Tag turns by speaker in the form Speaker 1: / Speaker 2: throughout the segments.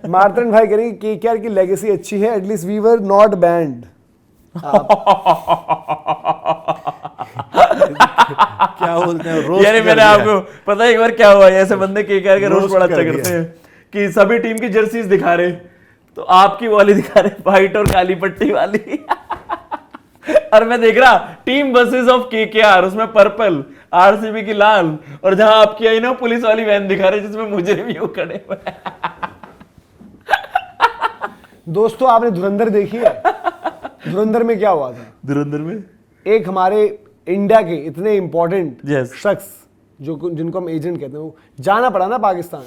Speaker 1: मार्तन भाई करेंगे केकेआर की लेगेसी अच्छी है, at least we were not banned. क्या बोलते हैं रोस्ट
Speaker 2: यार मैंने आपको पता है एक बार क्या हुआ, ऐसे बंदे केकेआर के रोस्ट बड़ा अच्छा करते हैं कि सभी टीम की जर्सीज दिखा रहे, तो आपकी वाली दिखा रहे व्हाइट और काली पट्टी वाली और मैं देख रहा टीम बसेस ऑफ केकेआर, उसमें पर्पल, आरसीबी की लाल, और जहां आपकी आई ना पुलिस वाली वैन दिखा रहे जिसमें मुजरिम यूं खड़े हुए।
Speaker 1: दोस्तों आपने धुरंधर देखी है? धुरंधर में क्या हुआ था?
Speaker 2: धुरंधर में
Speaker 1: एक हमारे इंडिया के इतने इंपॉर्टेंट
Speaker 2: Yes.
Speaker 1: शख्स जिनको हम एजेंट कहते हैं, वो जाना पड़ा ना पाकिस्तान,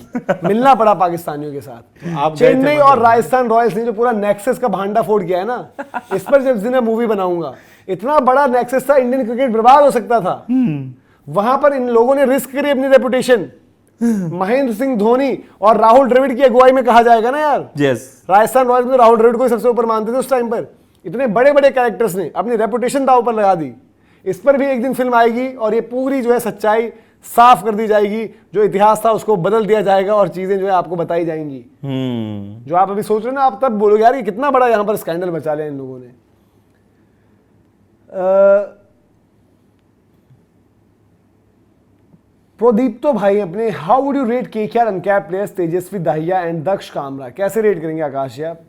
Speaker 1: मिलना पड़ा पाकिस्तानियों के साथ।
Speaker 3: आप
Speaker 1: चेन्नई और राजस्थान रॉयल्स ने जो पूरा नेक्सस का भांडा फोड़ किया है ना, इस पर जब दिन मूवी बनाऊंगा, इतना बड़ा नेक्सस था, इंडियन क्रिकेट बर्बाद हो सकता था। वहां पर इन लोगों ने रिस्क करी अपनी रेपुटेशन। महेंद्र सिंह धोनी और राहुल द्रविड़ की अगुवाई में कहा जाएगा ना यार, राजस्थान रॉयल्स में राहुल द्रविड़ को सबसे ऊपर मानते थे उस टाइम पर। इतने बड़े बड़े कैरेक्टर्स ने अपनी रेपुटेशन दांव पर लगा दी। इस पर भी एक दिन फिल्म आएगी और ये पूरी जो है सच्चाई साफ कर दी जाएगी, जो इतिहास था उसको बदल दिया जाएगा और चीजें जो है आपको बताई जाएंगी। जो आप अभी सोच रहे हो ना, आप तब बोलोगे यार ये कितना बड़ा यहां पर स्कैंडल बचा लिया इन लोगों ने। प्रदीप तो भाई अपने how would you rate KKR uncapped players Tejasvi Dahiya and Daksh Kamra, कैसे रेट करेंगे आकाश जी आप?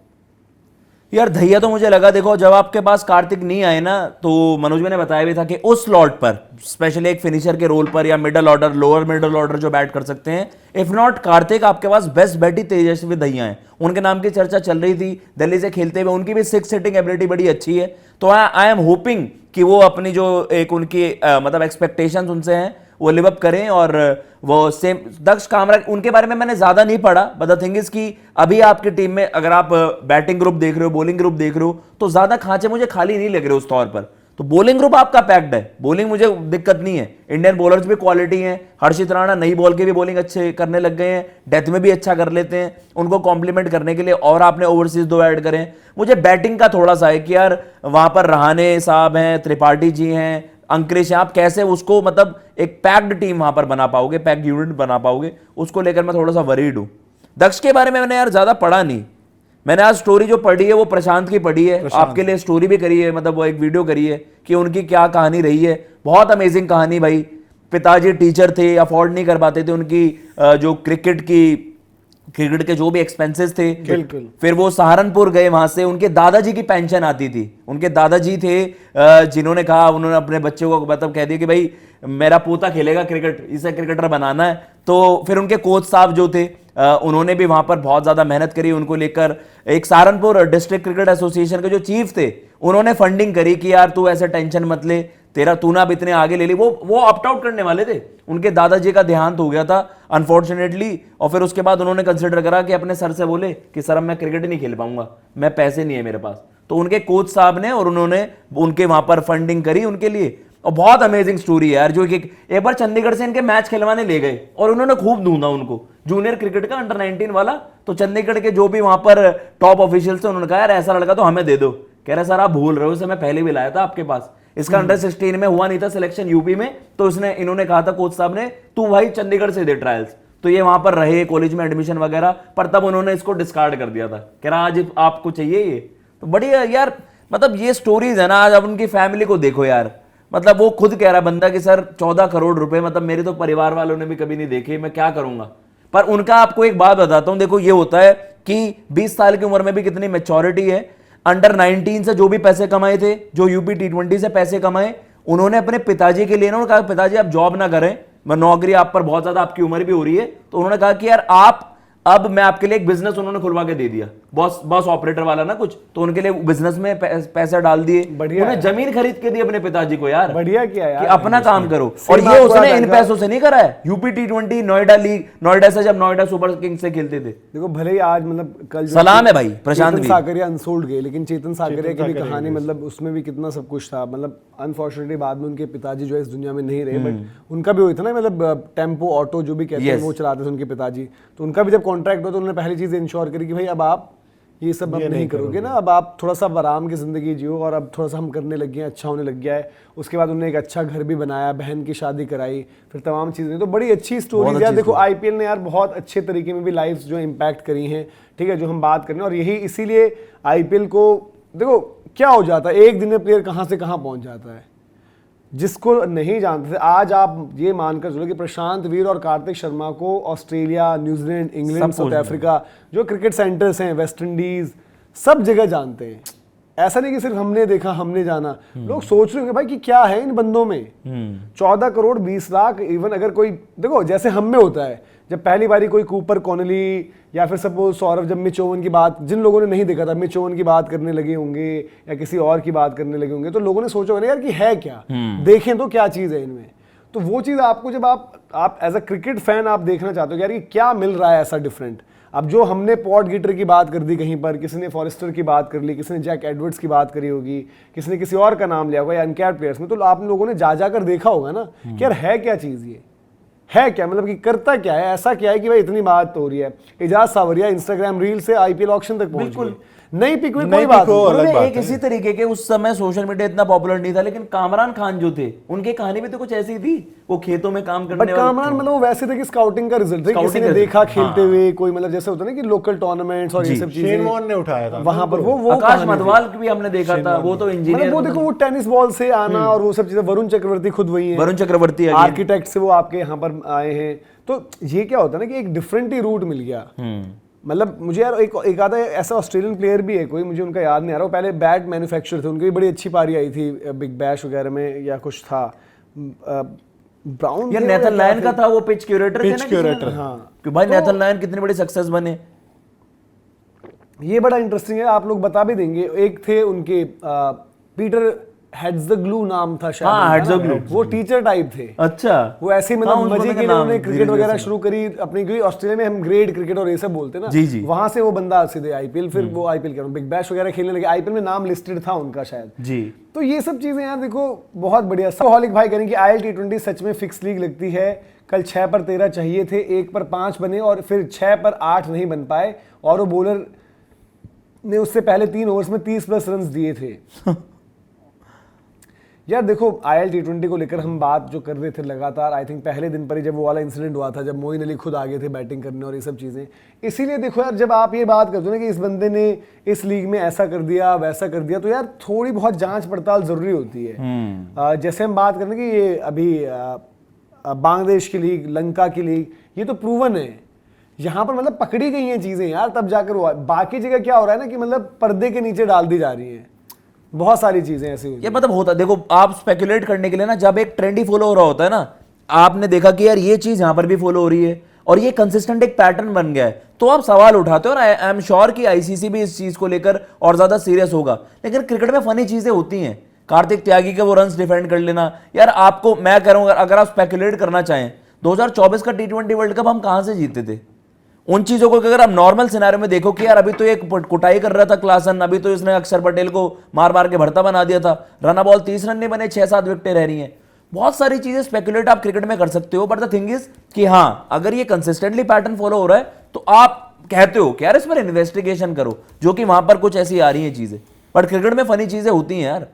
Speaker 2: यार दहिया तो मुझे लगा, देखो जब आपके पास कार्तिक नहीं आए ना, तो मनोज ने बताया भी था कि उस स्लॉट पर स्पेशली एक फिनिशर के रोल पर या middle order, lower middle order जो बैट कर सकते हैं, इफ नॉट कार्तिक, आपके पास बेस्ट बैट ही तेजस्वी दहिया है। उनके नाम की चर्चा चल रही थी दिल्ली से खेलते हुए, उनकी भी 6 हिटिंग एबिलिटी बड़ी अच्छी है। तो आई एम होपिंग कि वो अपनी जो एक उनकी मतलब एक्सपेक्टेशंस उनसे हैं वो लिव अप करें। और वो सेम दक्ष कामरा, उनके बारे में मैंने ज्यादा नहीं पढ़ा, बट द थिंग इज कि अभी आपकी टीम में अगर आप बैटिंग ग्रुप देख रहे हो, बॉलिंग ग्रुप देख रहे हो, तो ज्यादा खांचे मुझे खाली नहीं लग रहे उस तौर पर। तो बॉलिंग ग्रुप आपका पैक्ड है, बॉलिंग मुझे दिक्कत नहीं है, इंडियन बॉलर्स भी क्वालिटी हैं, हर्षित राणा नई बॉल के भी बॉलिंग अच्छे करने लग गए हैं, डेथ में भी अच्छा कर लेते हैं, उनको कॉम्प्लीमेंट करने के लिए और आपने ओवरसीज 2 ऐड करें। मुझे बैटिंग का थोड़ा सा है कि यार वहां पर रहाणे साहब हैं, त्रिपाठी जी हैं, अंकुरिश, आप कैसे उसको मतलब एक पैक्ड टीम वहां पर बना पाओगे, पैक्ड यूनिट बना पाओगे, उसको लेकर मैं थोड़ा सा वरीड हूं। दक्ष के बारे में मैंने यार ज्यादा पढ़ा नहीं, मैंने आज स्टोरी जो पढ़ी है वो प्रशांत की पढ़ी है, आपके लिए स्टोरी भी करी है, मतलब वो एक वीडियो करी है कि उनकी क्या कहानी रही है। बहुत अमेजिंग कहानी भाई। पिताजी टीचर थे, अफोर्ड नहीं कर पाते थे उनकी जो क्रिकेट के जो भी एक्सपेंसेस थे,
Speaker 1: बिल्कुल।
Speaker 2: फिर वो सहारनपुर गए, वहां से उनके दादाजी की पेंशन आती थी। उनके दादाजी थे जिन्होंने कहा, उन्होंने अपने बच्चे को मतलब कह दिया कि भाई मेरा पोता खेलेगा क्रिकेट, इसे क्रिकेटर बनाना है। तो फिर उनके कोच साहब जो थे उन्होंने भी वहां पर बहुत ज्यादा मेहनत करी उनको लेकर। एक सहारनपुर डिस्ट्रिक्ट क्रिकेट एसोसिएशन के जो चीफ थे उन्होंने फंडिंग करी कि यार तू ऐसे टेंशन मत ले, तेरा तूने अब इतने आगे ले ली। वो ऑप्ट आउट करने वाले थे, उनके दादाजी का देहांत हो गया था अनफॉर्चुनेटली, और फिर उसके बाद उन्होंने कंसिडर करा कि अपने सर से बोले कि सर अब मैं क्रिकेट नहीं खेल पाऊंगा, मैं पैसे नहीं है मेरे पास। तो उनके कोच साहब ने और उन्होंने उनके वहां पर फंडिंग करी उनके लिए। और बहुत अमेजिंग स्टोरी है यार, जो कि एक बार चंडीगढ़ से इनके मैच खिलवाने ले गए और उन्होंने खूब ढूंढा उनको, जूनियर क्रिकेट का अंडर 19 वाला। तो चंडीगढ़ के जो भी वहां पर टॉप ऑफिशियल्स थे उन्होंने कहा यार ऐसा लड़का तो हमें दे दो। कह रहे सर आप भूल रहे हो, इसे मैं पहले भी लाया था आपके पास, इसका अंडर 16 में हुआ नहीं था सिलेक्शन यूपी में, तो इन्होंने कहा था कोच साहब ने तू भाई चंडीगढ़ से दे ट्रायल्स। तो ये वहां पर रहे, कॉलेज में एडमिशन वगैरह, पर तब उन्होंने इसको डिस्कार्ड कर दिया था। कह रहा आज आपको चाहिए ये, तो बढ़िया यार। मतलब ये स्टोरीज है ना, आज अब उनकी फैमिली को देखो यार, मतलब वो खुद कह रहा बंदा कि सर 14 करोड़ रुपए, मतलब मेरे तो परिवार वालों ने भी कभी नहीं देखे, मैं क्या करूंगा। पर उनका आपको एक बात बताता हूं, देखो ये होता है कि 20 साल की उम्र में भी कितनी मैच्योरिटी है। अंडर 19 से जो भी पैसे कमाए थे, जो यूपी T20 से पैसे कमाए, उन्होंने अपने पिताजी के लिए ना कहा पिताजी आप जॉब ना करें, मैं नौकरी आप पर बहुत ज्यादा, आपकी उम्र भी हो रही है, तो उन्होंने कहा कि यार आप अब मैं आपके लिए एक बिजनेस उन्होंने खुलवा के दे दिया, बॉस ऑपरेटर वाला ना कुछ, तो उनके लिए बिजनेस में पैसा डाल दिए, उन्हें जमीन खरीद के दी अपने पिताजी को यार,
Speaker 1: बढ़िया किया यार
Speaker 2: कि अपना काम करो। और ये उसने इन पैसों से नहीं करा है, UP T20 Noida league, Noida से जब नोएडा सुपर किंग्स से खेलते थे।
Speaker 1: देखो भले ही आज मतलब कल
Speaker 2: सलाम है भाई प्रशांत भी,
Speaker 1: साकरिया अनसोल्ड गए, लेकिन चेतन साकरिया की भी कहानी मतलब उसमें भी कितना सब कुछ था। मतलब अनफॉर्चुनेटली बाद में उनके पिताजी जो है इस दुनिया में नहीं रहे, बट उनका भी वही था ना, मतलब टेम्पो ऑटो जो भी कहते हैं वो चलाते थे उनके पिताजी, तो उनका भी जब कॉन्ट्रैक्ट हुआ तो उन्होंने पहली चीज इंश्योर करी कि भाई अब आप ये सब अब नहीं करोगे ना, अब आप थोड़ा सा आराम की ज़िंदगी जियो और अब थोड़ा सा हम करने लग गए हैं, अच्छा होने लग गया है। उसके बाद उन्होंने एक अच्छा घर भी बनाया, बहन की शादी कराई, फिर तमाम चीज़ें, तो बड़ी अच्छी स्टोरीज यार। देखो आईपीएल ने यार बहुत अच्छे तरीके में भी लाइफ जो इम्पैक्ट करी हैं, ठीक है, जो हम बात करें, और यही इसीलिए आईपीएल को देखो क्या हो जाता है, एक दिन में प्लेयर कहाँ से कहाँ पहुँच जाता है, जिसको नहीं जानते थे। आज आप ये मानकर चलो कि प्रशांत वीर और कार्तिक शर्मा को Australia, New Zealand, England, south Africa, जो क्रिकेट सेंटर्स हैं, वेस्ट इंडीज, सब जगह जानते हैं। ऐसा नहीं कि सिर्फ हमने देखा हमने जाना, लोग सोच रहे होंगे भाई कि क्या है इन बंदों में। 14 करोड़ 20 लाख, इवन अगर कोई देखो जैसे हम में होता है, जब पहली बारी कोई कूपर कॉनली या फिर सपोज सौरभ, जब मिच ओवन की बात, जिन लोगों ने नहीं देखा था, मिच ओवन की बात करने लगे होंगे या किसी और की बात करने लगे होंगे, तो लोगों ने सोचा होगा यार कि है क्या, देखें तो क्या चीज़ है इनमें। तो वो चीज़ आपको जब आप एज अ क्रिकेट फैन आप देखना चाहते हो यार कि क्या मिल रहा है ऐसा डिफरेंट। अब जो हमने पॉट गिटर की बात कर दी कहीं पर, किसी ने फॉरेस्टर की बात कर ली, किसी ने जैक एडवर्ड्स की बात करी होगी, किसी ने किसी और का नाम लिया होगा या अनकैप्ड प्लेयर्स में, तो आप लोगों ने जा कर देखा होगा ना कि यार है क्या चीज़, ये है क्या, मतलब कि करता क्या है, ऐसा क्या है कि भाई इतनी बात हो रही है। एजाज सावरिया इंस्टाग्राम रील से आईपीएल ऑक्शन तक पहुंच गए, नहीं पिक में कोई बात नहीं।
Speaker 2: एक इसी तरीके के उस समय सोशल मीडिया इतना पॉपुलर नहीं था, लेकिन कामरान खान जो थे उनकी कहानी भी तो कुछ ऐसी थी, वो खेतों में काम करने
Speaker 1: वाले। कामरान मतलब वो वैसे थे कि स्काउटिंग का रिजल्ट थे, किसी ने देखा खेलते हुए, कोई मतलब जैसे होता है ना कि लोकल टूर्नामेंट्स और ये सब चीजें
Speaker 3: शेन ने उठाया था
Speaker 1: वहां पर। वो
Speaker 2: आकाश मधवाल भी हमने देखा था, वो तो इंजीनियर,
Speaker 1: वो देखो वो टेनिस बॉल से आना और वो सब चीजें। वरुण चक्रवर्ती खुद वही है,
Speaker 2: वरुण चक्रवर्ती
Speaker 1: आर्किटेक्ट से वो आपके यहाँ पर आए हैं। तो ये क्या होता है ना कि एक डिफरेंट ही रूट मिल गया। मतलब मुझे यार एक आधा ऐसा ऑस्ट्रेलियन प्लेयर भी है कोई, मुझे उनका याद नहीं आ रहा, वो पहले बैट मैन्युफैक्चर थे, उनकी भी बड़ी अच्छी पारी आई थी बिग बैश वगैरह में या कुछ था, ब्राउन
Speaker 2: या नेथन लायन का था, वो पिच क्यूरेटर थे ना,
Speaker 3: क्यूरेटर।
Speaker 1: हाँ
Speaker 2: कि भाई नेथन लायन कितने बड़े सक्सेस बने।
Speaker 1: ये बड़ा इंटरेस्टिंग है, आप लोग बता भी देंगे। एक थे उनके पीटर हेड्सग्लू नाम था शायद,
Speaker 2: हाँ, हेड्सग्लू,
Speaker 1: वो टीचर टाइप थे।
Speaker 2: अच्छा,
Speaker 1: वो ऐसे ही मतलब मजे के लिए उन्होंने क्रिकेट वगैरह
Speaker 2: ग्रेजुएशन
Speaker 1: शुरू करी अपनी, क्योंकि ऑस्ट्रेलिया में हम ग्रेड क्रिकेट और ये सब बोलते हैं ना,
Speaker 2: जी जी,
Speaker 1: वहां से वो बंदा सीधे आईपीएल, फिर वो आईपीएल कह रहा हूं बिग बैश वगैरह खेलने लगे। आईपीएल में नाम लिस्टेड था उनका शायद
Speaker 2: जी।
Speaker 1: तो ये सब चीजें यार देखो बहुत बढ़िया। हॉलिक भाई करें कि आईएल T20 सच में फिक्स लीग लगती है। कल 6 पर 13 चाहिए थे, 1 पर 5 बने और फिर 6 पर 8 नहीं बन पाए, और वो बॉलर ने उससे पहले 3 ओवर्स में 30+ रन दिए थे। यार देखो आईएल T20 को लेकर हम बात जो कर रहे थे लगातार, आई थिंक पहले दिन पर ही जब वो वाला इंसिडेंट हुआ था, जब मोइन अली खुद आगे थे बैटिंग करने और ये सब चीज़ें, इसीलिए देखो यार जब आप ये बात करते हो ना कि इस बंदे ने इस लीग में ऐसा कर दिया वैसा कर दिया, तो यार थोड़ी बहुत जांच पड़ताल जरूरी होती है। जैसे हम बात करते हैं कि ये अभी बांग्लादेश की लीग, लंका की लीग, ये तो प्रूवन है, यहाँ पर मतलब पकड़ी गई हैं चीज़ें यार, तब जाकर हुआ। बाकी जगह क्या हो रहा है ना कि मतलब पर्दे के नीचे डाल दी जा रही है बहुत सारी चीजें ऐसी।
Speaker 2: ये मतलब होता है, देखो आप स्पेकुलेट करने के लिए ना, जब एक ट्रेंड ही फॉलो हो रहा होता है ना, आपने देखा कि यार ये चीज यहां पर भी फॉलो हो रही है और ये कंसिस्टेंट एक पैटर्न बन गया है, तो आप सवाल उठाते हो। और आई एम श्योर कि आईसीसी भी इस चीज को लेकर और ज्यादा सीरियस होगा। लेकिन क्रिकेट में फनी चीजें होती हैं, कार्तिक त्यागी के वो रन्स डिफेंड कर लेना, यार आपको मैं कह रहा हूं अगर आप स्पेकुलेट करना चाहें 2024 का T20 वर्ल्ड कप हम कहां से जीते थे, उन चीजों को अगर आप नॉर्मल सिनेरियो में देखो कि यार अभी तो एक कुटाई कर रहा था क्लासन, अभी तो इसने अक्षर पटेल को मार मार के भरता बना दिया था, रन बॉल 30 रन नहीं बने, 6-7 विकेटें रह रही हैं। बहुत सारी चीजें स्पेकुलेट आप क्रिकेट में कर सकते हो, बट द थिंग इज कि हाँ अगर ये कंसिस्टेंटली पैटर्न फॉलो हो रहा है तो आप कहते हो कि यार इस पर इन्वेस्टिगेशन करो, जो कि वहां पर कुछ ऐसी आ रही है चीजें। बट क्रिकेट में फनी चीजें होती हैं यार।